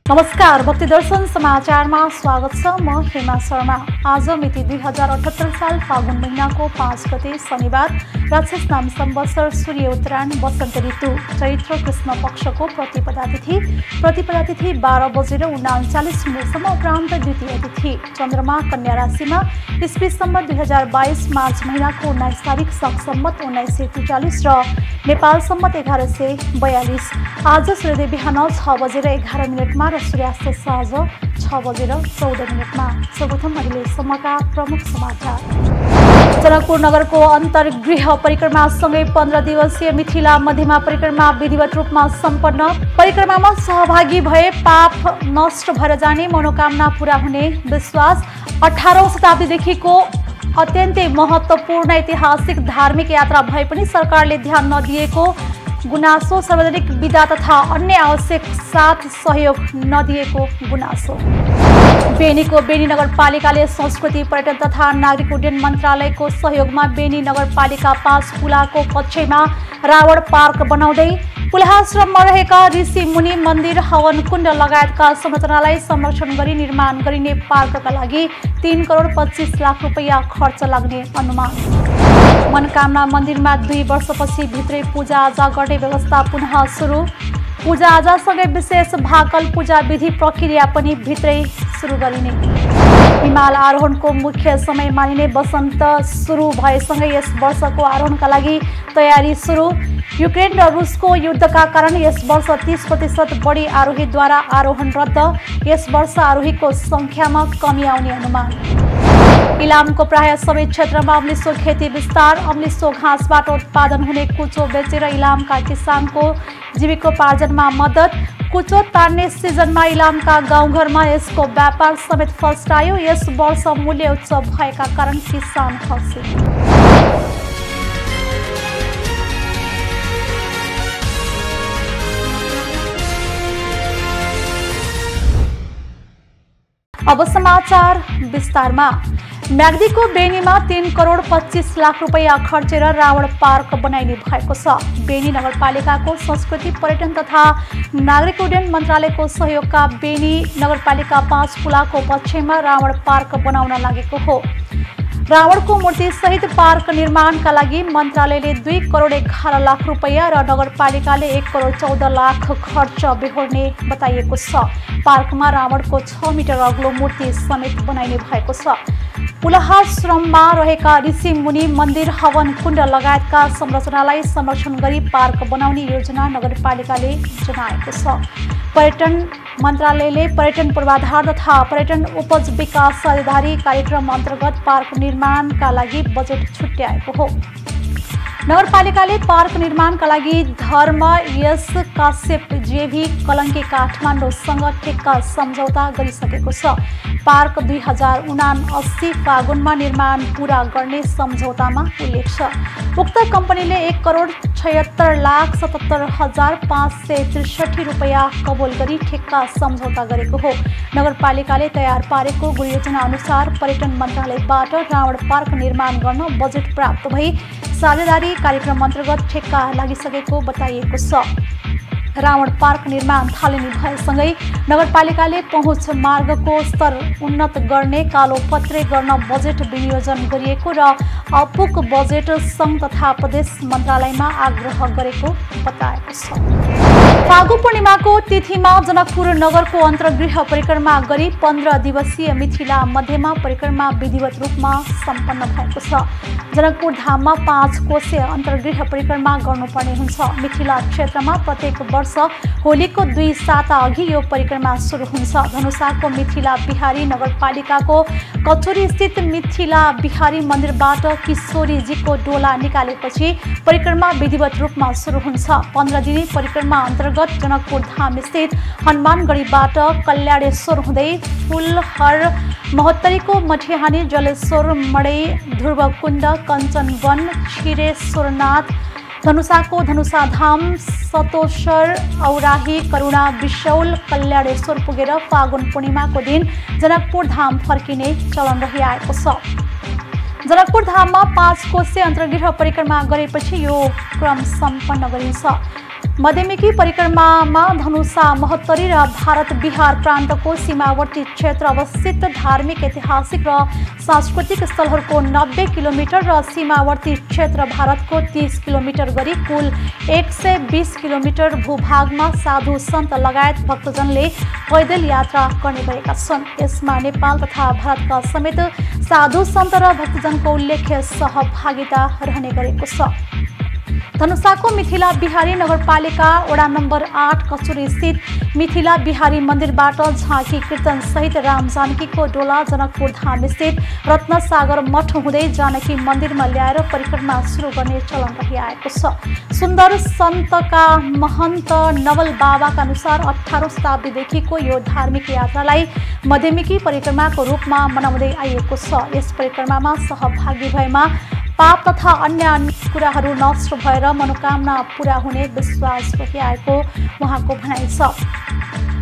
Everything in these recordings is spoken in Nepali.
नमस्कार, भक्ति दर्शन समाचारमा स्वागत छ। म हेमा शर्मा। आज मिति 2078 साल फागुन महिनाको 5 गते शनिबार, राक्षस नाम संवत्सर, सूर्य उत्तरायण, वसन्त ऋतु, चैत्र कृष्ण पक्षको प्रतिपदा तिथि 12 बजेर 39 मिनटसम्म, उपरान्त द्वितीय तिथि। चन्द्रमा कन्या राशिमा, ईस्वी सम्मत 2022 मार्च महिनाको 19 तारिक, शक सम्मत 1943 र नेपाल सम्मत 1142। आज सूर्योदय बिहान 6 बजेर 11 मिनटमा र सूर्यास्त साँझ 6 बजेर 14 मिनटमा। सर्वप्रथम अहिलेसम्मका प्रमुख समाचार। जनकपुर नगरको अन्तर्गृह परिक्रमासँगै 15 दिवसीय मिथिला मध्यमा परिक्रमा विधिवत रूपमा सम्पन्न। परिक्रमामा सहभागी भए पाप नष्ट भएर जाने, मनोकामना पूरा हुने विश्वास। 18औं शताब्दीदेखिको अत्यन्तै महत्त्वपूर्ण ऐतिहासिक धार्मिक यात्रा भए पनि सरकारले ध्यान नदिएको गुनासो। सार्वजनिक विधा तथा अन्य आवश्यक साथ सहयोग नदिएको गुनासो। बेनीको बेनी नगरपालिकाले संस्कृति पर्यटन तथा नागरिक उड्डयन मन्त्रालयको सहयोगमा बेनी नगरपालिका 5 पुलाको कक्षैमा रावण पार्क बनाउँदै पुलाश्रममा रहेका ऋषि मुनि मन्दिर, हवन कुण्ड लगायतका संरचनालाई संरक्षण गरी निर्माण गरिने पार्कका लागि 3 करोड 25 लाख रुपैयाँ खर्च लाग्ने अनुमान। मनोकामना मन्दिरमा 2 वर्षपछि भित्रै पूजाआजा गर्ने व्यवस्था पुनः सुरु। पूजाआजासँगै विशेष भाकल पूजा विधि प्रक्रिया पनि भित्रै सुरु गरिने। हिमाल आरोहणको मुख्य समय मानिने वसन्त सुरु भएसँगै यस वर्षको आरोहणका लागि तयारी सुरु। युक्रेन र रुसको युद्धका कारण यस वर्ष 30% बढी आरोहीद्वारा आरोहण रद्द। यस वर्ष आरोहीको सङ्ख्यामा कमी आउने अनुमान। इलामको प्राय सबै क्षेत्रमा अम्लिसो खेती विस्तार। अम्लिसो घाँसबाट उत्पादन हुने कुचो बेचेर इलामका किसानको जीविकोपार्जनमा मद्दत। कुचो तान्ने सिजनमा इलामका गाउँघरमा यसको व्यापार समेत फस्टायो। यस वर्ष मूल्य उच्च भएका कारण किसान हर्षित। अब समाचार विस्तारमा। म्याग्दीको बेनीमा 3 करोड 25 लाख रुपैयाँ खर्चेर रावण पार्क बनाइने भएको छ। बेनी नगरपालिकाको संस्कृति पर्यटन तथा नागरिक उड्डयन मन्त्रालयको सहयोगका बेनी नगरपालिका 5 पुलाको कक्षैमा रावण पार्क बनाउन लागेको हो। रावणको मूर्ति सहित पार्क निर्माणका लागि मन्त्रालयले 2 करोड 11 लाख रुपैयाँ र नगरपालिकाले 1 करोड 14 लाख खर्च बेहोर्ने बताइएको छ। पार्कमा रावणको 6 मिटर अग्लो मूर्ति समेत बनाइने भएको छ। पुलाश्रममा रहेका ऋषि मुनि मन्दिर, हवन कुण्ड लगायतका संरचनालाई संरक्षण गरी पार्क बनाउने योजना नगरपालिकाले जनाएको छ। पर्यटन मन्त्रालयले पर्यटन पूर्वाधार तथा पर्यटन उपज विकास साझेदारी कार्यक्रम अन्तर्गत पार्क निर्माणका लागि बजेट छुट्याएको हो। नगरपालिकाले पार्क निर्माणका लागि धर्म यस काश्यप जेभी कलङ्की काठमाडौँसँग ठेक्का सम्झौता गरिसकेको छ। पार्क 2079 फागुनमा निर्माण पूरा गर्ने सम्झौतामा उल्लेख छ। उक्त कम्पनीले 1 करोड 76 लाख 77 हजार 563 रुपैयाँ कबोल गरी ठेक्का सम्झौता गरेको हो। नगरपालिकाले तयार पारेको गुणयोजना अनुसार पर्यटन मन्त्रालयबाट रावण पार्क निर्माण गर्न बजेट प्राप्त भई साझेदारी कार्यक्रम अन्तर्गत ठेक्का लागिसकेको बताइएको छ। रावण पार्क निर्माण थालनी भएसँगै नगरपालिकाले पहुँच मार्गको स्तर उन्नत गर्ने, कालोपत्रे गर्न बजेट विनियोजन गरिएको र अपुग बजेट सङ्घ तथा प्रदेश मन्त्रालयमा आग्रह गरेको बताएको छ। फागु पूर्णिमाको तिथिमा जनकपुर नगरको अन्तर्गृह परिक्रमा गरी 15 दिवसीय मिथिला मध्यमा परिक्रमा विधिवत रूपमा सम्पन्न भएको छ। जनकपुर धाममा 5 कोशीय अन्तर्गृह परिक्रमा गर्नुपर्ने हुन्छ। मिथिला क्षेत्रमा प्रत्येक वर्ष होलीको 2 साता अघि यो परिक्रमा सुरु हुन्छ। धनुषाको मिथिला बिहारी नगरपालिकाको कचोरी स्थित मिथिला बिहारी मन्दिरबाट किशोरीजीको डोला निकालेपछि परिक्रमा विधिवत रूपमा सुरु हुन्छ। 15 दिने परिक्रमा अन्तर्गत जनकपुर धाम स्थित हनुमानगढीबाट कल्याणेश्वर हुँदै फुलहर, महोत्तरीको मठिहानी, जलेश्वर, मडै, ध्रुवकुण्ड, कञ्चनवन, क्षीरेश्वरनाथ, धनुषाको धनुषाधाम, सतोषर, औराही, करुणा, बिशौल, कल्याणेश्वर पुगेर फागुन पूर्णिमाको दिन जनकपुर धाम फर्किने चलन रहिआएको छ। जनकपुर धाममा 5 कोशीय अन्तर्गृह परिक्रमा गरेपछि यो क्रम सम्पन्न गरिन्छ। मध्यमेकी परिक्रमामा धनुषा महोत्तरी र भारत बिहार प्रान्तको सीमावर्ती क्षेत्र अवस्थित धार्मिक ऐतिहासिक र सांस्कृतिक स्थलहरूको 90 किलोमिटर र सीमावर्ती क्षेत्र भारतको 30 किलोमिटर गरी कुल 120 किलोमिटर भूभागमा साधु सन्त लगायत भक्तजनले पैदल यात्रा गर्ने गरेका छन्। यसमा नेपाल तथा भारतका समेत साधु सन्त र भक्तजनको उल्लेख्य सहभागिता रहने गरेको छ। धनुषाको मिथिला बिहारी नगरपालिका वडा नम्बर 8 कचुरी स्थित मिथिला बिहारी मन्दिरबाट झाँकी कीर्तन सहित राम जानकीको डोला जनकपुर धाम स्थित रत्नसागर मठ हुँदै जानकी मन्दिरमा ल्याएर परिक्रमा सुरु गर्ने चलन रहिआएको छ। सुन्दर सन्तका महन्त नवल बाबाका अनुसार 18औं शताब्दीदेखिको यो धार्मिक यात्रालाई मध्यमेकी परिक्रमाको रूपमा मनाउँदै आइएको छ। यस परिक्रमामा सहभागी भएमा पाप तथा अन्य कुराहरू नष्ट भएर मनोकामना पूरा हुने विश्वास रहिआएको उहाँको भनाइ छ।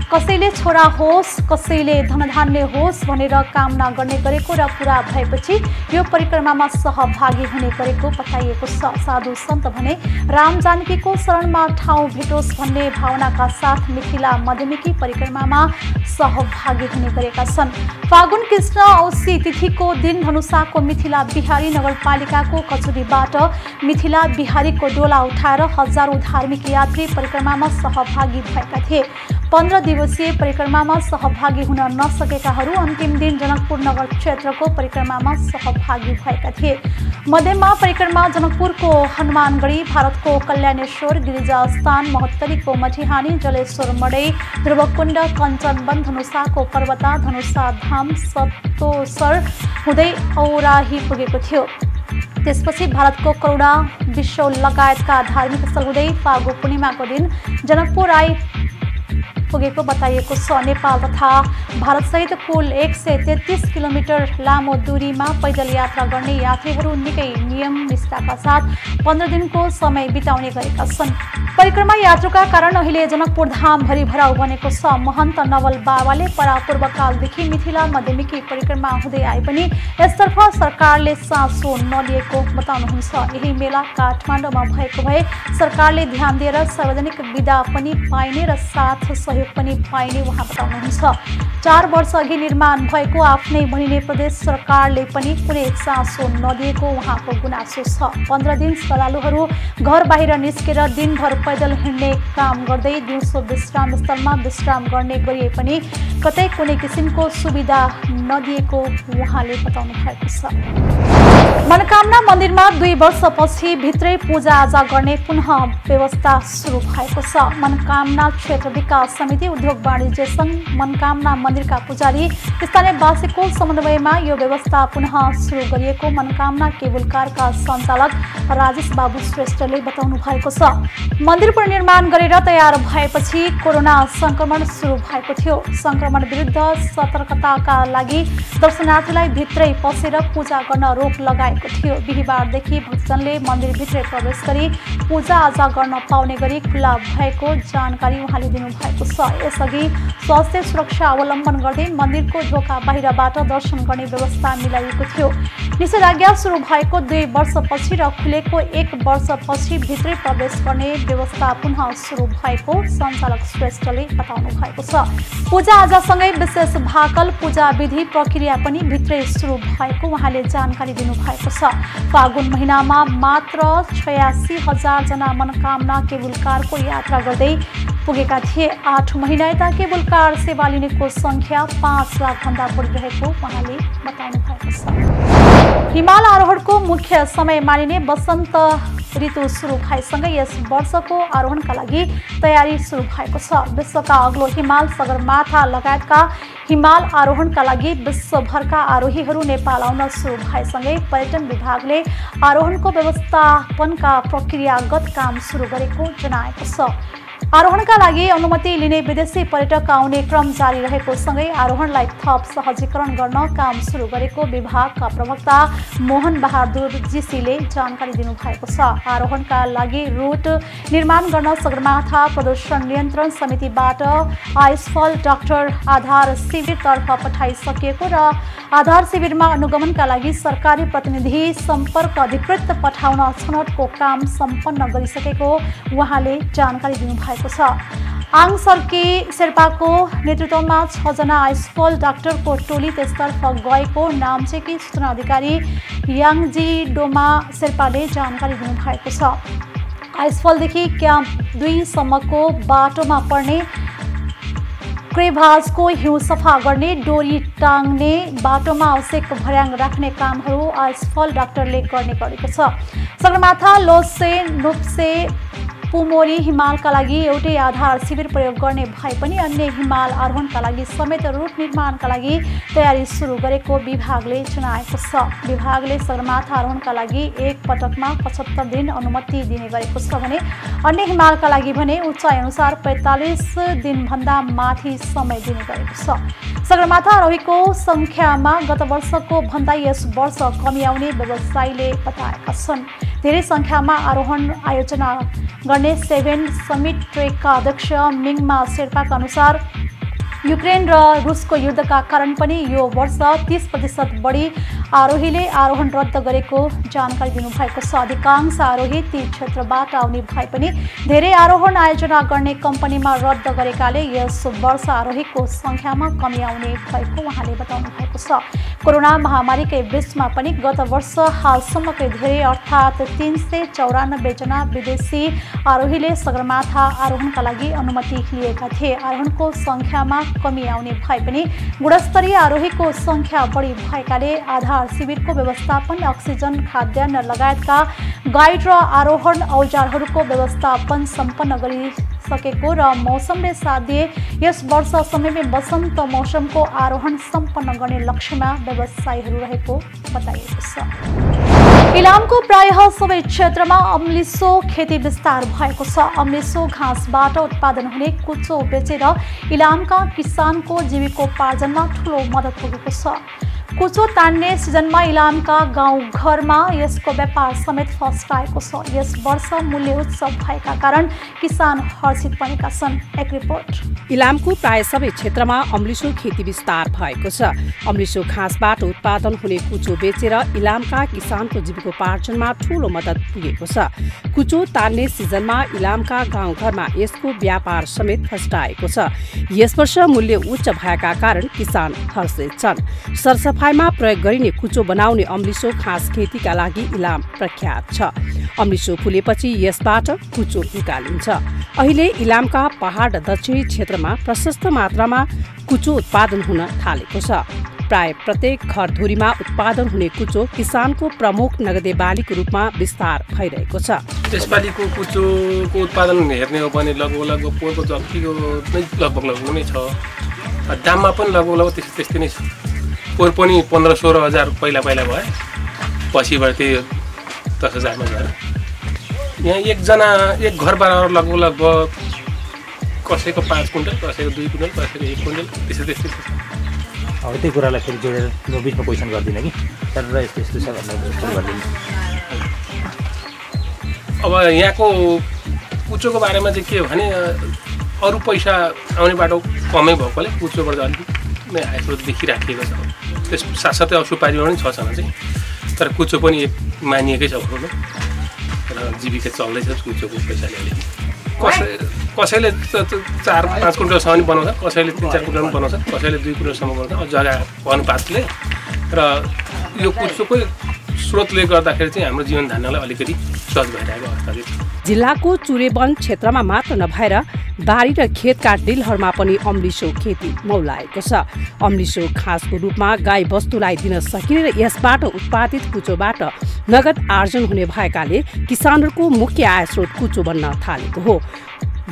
कसैले छोरा होस् कसैले धनधान्य होस् भनेर कामना गर्ने गरेको र पूरा भएपछि यो परिक्रमामा सहभागी हुने गरेको बताइएको छ। साधु सन्त भने राम जानकीको शरणमा ठाउँ भेटोस् भन्ने भावनाका साथ मिथिला मध्यमेकी परिक्रमामा सहभागी हुने गरेका छन्। फागुन कृष्ण औँसी तिथिको दिन धनुषाको मिथिला बिहारी नगरपालिकाको कचुरीबाट मिथिला बिहारीको डोला उठाएर हजारौं धार्मिक यात्री परिक्रमामा सहभागी भएका थिए। 15 दिवसीय परिक्रमामा सहभागी हुन नसकेकाहरू अन्तिम दिन जनकपुर नगर क्षेत्रको परिक्रमामा सहभागी भएका थिए। मध्यमा परिक्रमा जनकपुरको हनुमानगढी, भारतको कल्याणेश्वर, गिरिजास्थान, महोत्तरीको मटिहानी, जलेश्वर मडै, ध्रुवकुण्ड, कञ्चनवन, धनुषाको पर्वता, धनुषा धाम, सप्तोसर हुँदै औराही पुगेको थियो। त्यसपछि भारतको करुणा, विश्व लगायतका धार्मिक स्थल हुँदै फागु पूर्णिमाको दिन जनकपुर पुगेको बताइएको छ। नेपाल तथा भारतसहित कुल 133 किलोमिटर लामो दूरीमा पैदल यात्रा गर्ने यात्रीहरू निकै नियम निष्ठाका साथ 15 दिनको समय बिताउने गरेका छन्। परिक्रमा यात्राका कारण अहिले जनकपुर धाम भरिभराउ बनेको छ। महन्त नवल बाबाले परापूर्वकालदेखि मिथिला मध्यमेकी परिक्रमा हुँदै आए पनि यसतर्फ सरकारले चासो नलिएको बताउनुहुन्छ। यही मेला काठमाडौँमा भएको भए सरकारले ध्यान दिएर सार्वजनिक विदा पनि पाइने र साथ सहयोग पनि पाइने उहाँ बताउनुहुन्छ। 4 वर्ष अघि निर्माण भएको आफ्नै भनिने प्रदेश सरकारले पनि कुनै चासो नदिएको उहाँको गुनासो छ। 15 दिन श्रद्धालुहरू घर बाहिर निस्केर दिनभर पैदल हिँड्ने काम गर्दै दिउँसो विश्राम स्थलमा विश्राम गर्ने गरिए पनि कतै कुनै किसिमको सुविधा नदिएको उहाँले बताउनु भएको छ। मनोकामना मन्दिरमा 2 वर्षपछि भित्रै पूजाआजा गर्ने पुनः व्यवस्था सुरु भएको छ। मनोकामना क्षेत्र विकास समिति, उद्योग वाणिज्य संघ, मनोकामना मन्दिरका पुजारी स्थानीयवासीको समन्वयमा यो व्यवस्था पुनः सुरु गरिएको मनोकामना केबुल कारका सञ्चालक राजेश बाबु श्रेष्ठले बताउनु भएको छ। मन्दिर पुनर्निर्माण गरेर तयार भएपछि कोरोना संक्रमण सुरु भएको थियो। संक्रमण विरुद्ध सतर्कताका लागि दर्शनार्थीलाई भित्रै पसेर पूजा गर्न रोक लगाएको थियो। बिहिबारदेखि भक्तजनले मन्दिरभित्रै प्रवेश गरी पूजाआजा गर्न पाउने गरी खुल्ला भएको जानकारी उहाँले दिनुभएको छ। यसअघि स्वास्थ्य सुरक्षा अवलम्बन गर्दै मन्दिरको ढोका बाहिरबाट दर्शन गर्ने व्यवस्था मिलाइएको थियो। निषेधाज्ञा सुरु भएको 2 वर्षपछि र खुलेको 1 वर्षपछि भित्रै प्रवेश गर्ने व्यवस्था पुनः सुरु भएको सञ्चालक श्रेष्ठले बताउनु भएको छ। पूजाआजासँगै विशेष भाकल पूजा विधि प्रक्रिया पनि भित्रै सुरु भएको उहाँले जानकारी दिनुभएको छ। फागुन महिनामा मात्र 86,000 जना मनोकामना केबुल कारको यात्रा गर्दै पुगेका थिए। 8 महिना यता केबुल कार सेवा लिनेको संख्या 5 लाख भन्दा बढी रहेको उहाँले बताउनु भएको छ। हिमाल आरोहणको मुख्य समय मानिने वसन्त ऋतु सुरु भएसँगै यस वर्षको आरोहणका लागि तयारी सुरु भएको छ। विश्वका अग्लो हिमाल सगरमाथा लगायतका हिमाल आरोहणका लागि विश्वभरका आरोहीहरू नेपाल आउन सुरु भएसँगै पर्यटन विभागले आरोहणको व्यवस्थापनका प्रक्रियागत काम सुरु गरेको जनाएको छ। आरोहणका लागि अनुमति लिने विदेशी पर्यटक आउने क्रम जारी रहेको सँगै आरोहणलाई थप सहजीकरण गर्न काम सुरु गरेको विभागका प्रवक्ता मोहन बहादुर जीसीले जानकारी दिनुभएको छ। आरोहणका लागि रुट निर्माण गर्न सगरमाथा प्रदूषण नियन्त्रण समितिबाट आइसफल डाक्टर आधार शिविरतर्फ पठाइसकिएको र आधार शिविरमा अनुगमनका लागि सरकारी प्रतिनिधि सम्पर्क अधिकृत पठाउन छनौटको काम सम्पन्न गरिसकेको उहाँले जानकारी दिनुभएको छ। आङ सर्की शेर्पाको नेतृत्वमा 6 जना आइसफल डाक्टरको टोली त्यसतर्फ गएको नाम्चेकी सूचना अधिकारी याङजी डोमा शेर्पाले जानकारी दिनुभएको छ। आइसफलदेखि क्याम्प 2 सम्मको बाटोमा पर्ने क्रेभाजको हिउँ सफा गर्ने, डोरी टाङ्ने, बाटोमा आवश्यक भर्याङ राख्ने कामहरू आइसफल डाक्टरले गर्ने गरेको छ। सगरमाथा, लोसे, नुप्से, पुमोरी हिमालका लागि एउटै आधार शिविर प्रयोग गर्ने भए पनि अन्य हिमाल आरोहणका लागि समेत रुट निर्माणका लागि तयारी सुरु गरेको विभागले जनाएको छ। विभागले सगरमाथा आरोहणका लागि एक पटकमा 75 दिन अनुमति दिने गरेको छ भने अन्य हिमालका लागि भने उचाइ अनुसार 45 दिनभन्दा माथि समय दिने गरेको छ। सगरमाथा आरोहीको संख्यामा गत वर्षको भन्दा यस वर्ष कमी आउने व्यवसायीले बताएका छन्। धेरै संख्यामा आरोहण आयोजना गर्ने 7 समिट ट्रेकका अध्यक्ष मिङमा शेर्पाका अनुसार युक्रेन र रुसको युद्धका कारण पनि यो वर्ष 30% बढी आरोहीले आरोहण रद्द गरेको जानकारी दिनुभएको छ। अधिकांश आरोही ती क्षेत्रबाट आउने भए पनि धेरै आरोहण आयोजना गर्ने कम्पनीमा रद्द गरेकाले यस वर्ष आरोहीको संख्यामा कमी आउने भएको उहाँले बताउनु भएको छ। कोरोना महामारीकै बीचमा पनि गत वर्ष हालसम्मकै धेरै अर्थात् 394 जना विदेशी आरोहीले सगरमाथा आरोहणका लागि अनुमति लिएका थिए। आरोहणको संख्यामा कमी आउने भए पनि गुणस्तरीय आरोहीको संख्या बढी भएकाले आधार शिविरको व्यवस्थापन, अक्सिजन, खाद्यान्न लगायतका गाइड र आरोहण औजारहरूको व्यवस्थापन सम्पन्न गरिसकेको र मौसमले साथ दिए यस वर्ष समयमै वसन्त मौसमको आरोहण सम्पन्न गर्ने लक्ष्यमा व्यवसायीहरू रहेको बताइएको छ। इलामको प्रायः सबै क्षेत्रमा अम्लिसो खेती विस्तार भएको छ। अम्लिसो घाँसबाट उत्पादन हुने कुचो बेचेर इलामका किसानको जीविकोपार्जनमा ठूलो मद्दत पुगेको छ। कुचो तान्ने सिजनमा इलामका गाउँघरमा यसको व्यापार समेत फस्टाएको छ। यस वर्ष मूल्य उच्च भएका कारण किसान हर्षित बनेका छन्। एक रिपोर्ट। इलामको प्राय सबै क्षेत्रमा अम्लिसो खेती विस्तार भएको छ। अम्लिसो घाँसबाट उत्पादन हुने कुचो बेचेर इलामका किसानको जीविकोपार्जनमा ठूलो मद्दत पुगेको छ। कुचो तान्ने सिजनमा इलामका गाउँघरमा यसको व्यापार समेत फस्टाएको छ। यस वर्ष मूल्य उच्च भएका कारण किसान हर्षित छन्। सरसफाइमा प्रयोग गरिने कुचो बनाउने अम्लिसो घाँस खेतीका लागि इलाम प्रख्यात छ। अम्लिसो फुलेपछि यसबाट कुचो निकालिन्छ। अहिले इलामका पहाड दक्षिणी क्षेत्रमा प्रशस्त मात्रामा कुचो उत्पादन हुन थालेको छ। प्राय प्रत्येक घरधुरीमा उत्पादन हुने कुचो किसानको प्रमुख नगदे बालीको रूपमा विस्तार भइरहेको छ। यसपालिको कुचोको उत्पादन हेर्ने हो भने लगभग पोहोरको जतिको नै लगभग नै छ। दाममा पनि लगभग त्यस्तै नै छ। पोहोर पनि 15-16 हजार पहिला भए, पछिबाट त्यो 10 हजारमा गएर यहाँ एक घर बराबर लगभग कसैको 5 कुइन्टल, कसैको 2 कुइन्टल, कसैको 1 कुइन्टल त्यस्तै छ। अब त्यही कुरालाई फेरि जोडेर म बिचमा क्वेसन गर्दिनँ कि तर यस्तो छ भनेर गरिदिनु। अब यहाँको कुचोको बारेमा चाहिँ के भने अरू पैसा आउने बाटो कमै भएकोले कुचोबाट अलिकति नै आयस्रोत देखिराखिएको छ। त्यस साथसाथै अब सुपारीमा पनि छ चाहिँ, तर कुचो पनि एक मानिएकै छ भनौँ न, र जीविका चल्दैछ कुचोको पैसाले। कसैले 4-5 कुइन्टलसम्म पनि बनाउँछ, कसैले 3-4 कुइन्टल पनि बनाउँछ, कसैले 2 कुइन्टलसम्म बनाउँछ जग्गाको अनुपातले। र यो कुचोकै स्रोतले गर्दाखेरि चाहिँ हाम्रो जीवन धान्नलाई अलिकति सहज भइरहेको अवस्था छ। जिल्लाको चुरेवन क्षेत्रमा मात्र नभएर बारी र खेतका डिलहरूमा पनि अम्लिसो खेती मौलाएको छ। अम्लिसो घाँसको रूपमा गाई वस्तुलाई दिन सकिने र यसबाट उत्पादित कुचोबाट नगद आर्जन हुने भएकाले किसानहरूको मुख्य आय स्रोत कुचो बन्न थालेको हो।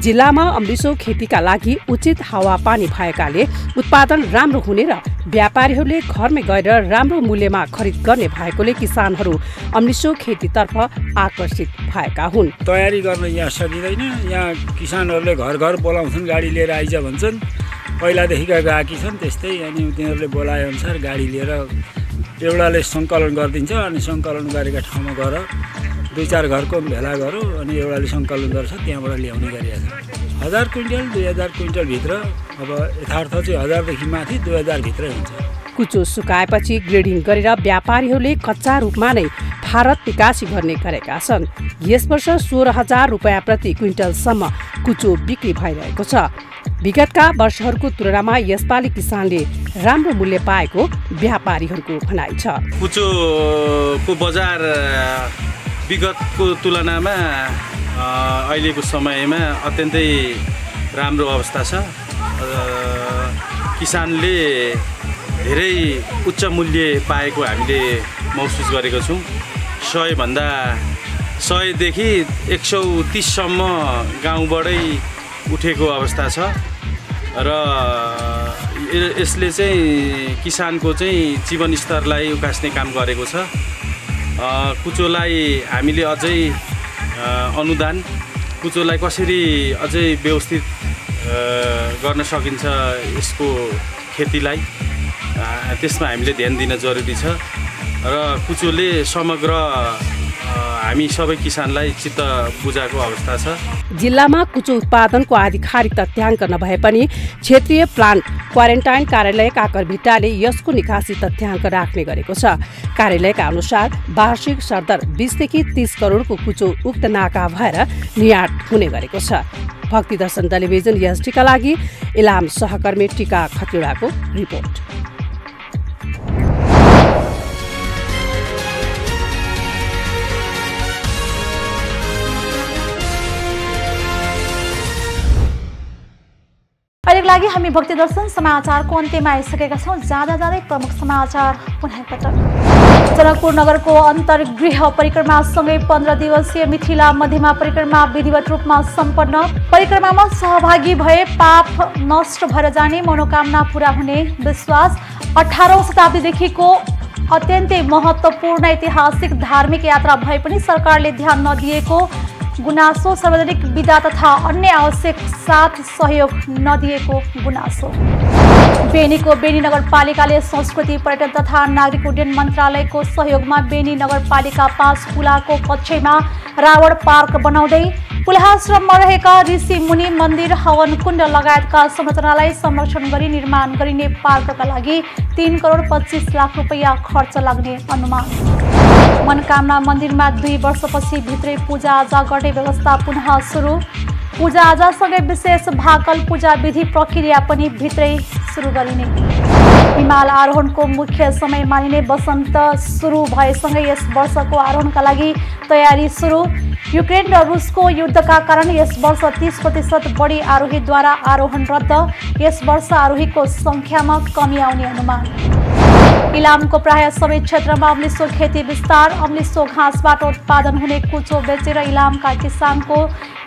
जिल्लामा अम्लिसो खेतीका लागि उचित हावापानी भएकाले उत्पादन राम्रो हुने र व्यापारीहरूले घरमै गएर राम्रो मूल्यमा खरिद गर्ने भएकोले किसानहरू अम्लिसो खेतीतर्फ आकर्षित भएका हुन्। तयारी गर्न यहाँ सकिँदैन। यहाँ किसानहरूले घर घर बोलाउँछन्, गाडी लिएर आइज भन्छन्। पहिलादेखिका गाहकी छन्, त्यस्तै अनि तिनीहरूले बोलाएअनुसार गाडी लिएर एउटाले सङ्कलन गरिदिन्छ अनि सङ्कलन गरेका ठाउँमा गएर 2-4 घरको भेला गरौँ अनि एउटाले सङ्कलन गर्छ, त्यहाँबाट ल्याउने गरिएको छ। 1000 क्विन्टल 2000 क्विन्टल भित्र, अब यथार्थ चाहिँ 1000 देखि माथि 2000 भित्रै हुन्छ। कुचो सुकाएपछि ग्रेडिङ गरेर व्यापारीहरूले कच्चा रूपमा नै भारत निकासी गर्ने गरेका छन्। यस वर्ष 16,000 रुपियाँ प्रति क्विन्टलसम्म कुचो बिक्री भइरहेको छ। विगतका वर्षहरूको तुलनामा यसपालि किसानले राम्रो मूल्य पाएको व्यापारीहरूको भनाइ छ। कुचोको बजार विगतको तुलनामा अहिलेको समयमा अत्यन्तै राम्रो अवस्था छ। किसानले धेरै उच्च मूल्य पाएको हामीले महसुस गरेको छौँ। 100 देखि 130 सम्म गाउँबाटै उठेको अवस्था छ र यसले चाहिँ किसानको चाहिँ जीवनस्तरलाई उकास्ने काम गरेको छ। कुचोलाई हामीले अझै अनुदान, कुचोलाई कसरी अझै व्यवस्थित गर्न सकिन्छ यसको खेतीलाई, त्यसमा हामीले ध्यान दिन जरुरी छ र कुचोले समग्र हामी सबै किसानलाई चित्त बुझाएको अवस्था छ। जिल्लामा कुचो उत्पादनको आधिकारिक तथ्याङ्क नभए पनि क्षेत्रीय प्लान्ट क्वारेन्टाइन कार्यालय काकरभिट्टाले यसको निकासी तथ्याङ्क राख्ने गरेको छ। कार्यालयका अनुसार वार्षिक सरदर 20 देखि 30 करोडको कुचो उक्त नाका भएर निर्यात हुने गरेको छ। भक्ति दर्शन टेलिभिजन एसटीका लागि इलाम सहकर्मी टिका खतिवडाको रिपोर्ट। अहिलेको लागि हामी भक्ति दर्शन समाचारको अन्त्यमा आइसकेका छौँ। जाँदा जाँदै प्रमुख समाचार पुनः एकपटक। जनकपुर नगरको अन्तर्गृह परिक्रमासँगै 15 दिवसीय मिथिला मध्यमा परिक्रमा विधिवत रूपमा सम्पन्न। परिक्रमामा सहभागी भए पाप नष्ट भएर जाने, मनोकामना पूरा हुने विश्वास। 18औं शताब्दीदेखिको अत्यन्तै महत्त्वपूर्ण ऐतिहासिक धार्मिक यात्रा भए पनि सरकारले ध्यान नदिएको गुनासो। सार्वजनिक विदा तथा अन्य आवश्यक साथ सहयोग नदिएको गुनासो। बेनीको बेनी नगरपालिकाले संस्कृति पर्यटन तथा नागरिक उड्डयन मन्त्रालयको सहयोगमा बेनी नगरपालिका 5 पुलाको कक्षैमा रावण पार्क बनाउँदै पुलाश्रममा रहेका ऋषि मुनि मन्दिर, हवन कुण्ड लगायतका संरचनालाई संरक्षण गरी निर्माण गरिने पार्कका लागि 3 करोड 25 लाख रुपैयाँ खर्च लाग्ने अनुमान। मनोकामना मन्दिरमा 2 वर्षपछि भित्रै पूजाआजा गर्ने व्यवस्था पुनः सुरु। पूजाआजासँगै विशेष भाकल पूजा विधि प्रक्रिया पनि भित्रै सुरु गरिने। हिमाल आरोहणको मुख्य समय मानिने वसन्त सुरु भएसँगै यस वर्षको आरोहणका लागि तयारी सुरु। युक्रेन र रुसको युद्धका कारण यस वर्ष 30% बढी आरोहीद्वारा आरोहण रद्द। यस वर्ष आरोहीको सङ्ख्यामा कमी आउने अनुमान। इलामको प्राय सबै क्षेत्रमा अम्लिसो खेती विस्तार। अम्लिसो घाँसबाट उत्पादन हुने कुचो बेचेर इलामका किसानको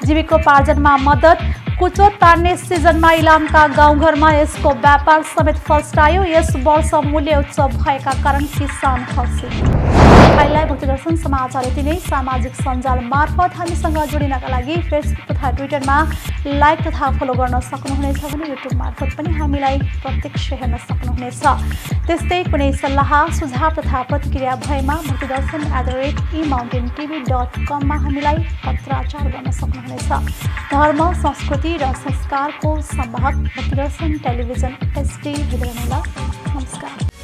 जीविकोपार्जनमा मद्दत। कुचो तान्ने सिजनमा इलामका गाउँघरमा यसको व्यापार समेत फस्टायो। यस वर्ष मूल्य उच्च भएका कारण किसान हर्षित। अहिले भक्ति दर्शन समाचार यति नै। सामाजिक सञ्जाल मार्फत हामीसँग जोडिनका लागि फेसबुक तथा ट्विटरमा लाइक तथा फलो गर्न सक्नुहुनेछ भने युट्युब मार्फत पनि हामीलाई प्रत्यक्ष हेर्न सक्नुहुनेछ। त्यस्तै कुनै सल्लाह सुझाव तथा प्रतिक्रिया भएमा भक्तिदर्शन@emountaintv.com मा हामीलाई पत्राचार गर्न सक्नुहुनेछ। धर्म, संस्कृति र संस्कारको संवाहक भक्तिदर्शन टेलिभिजन एसटी। नमस्कार।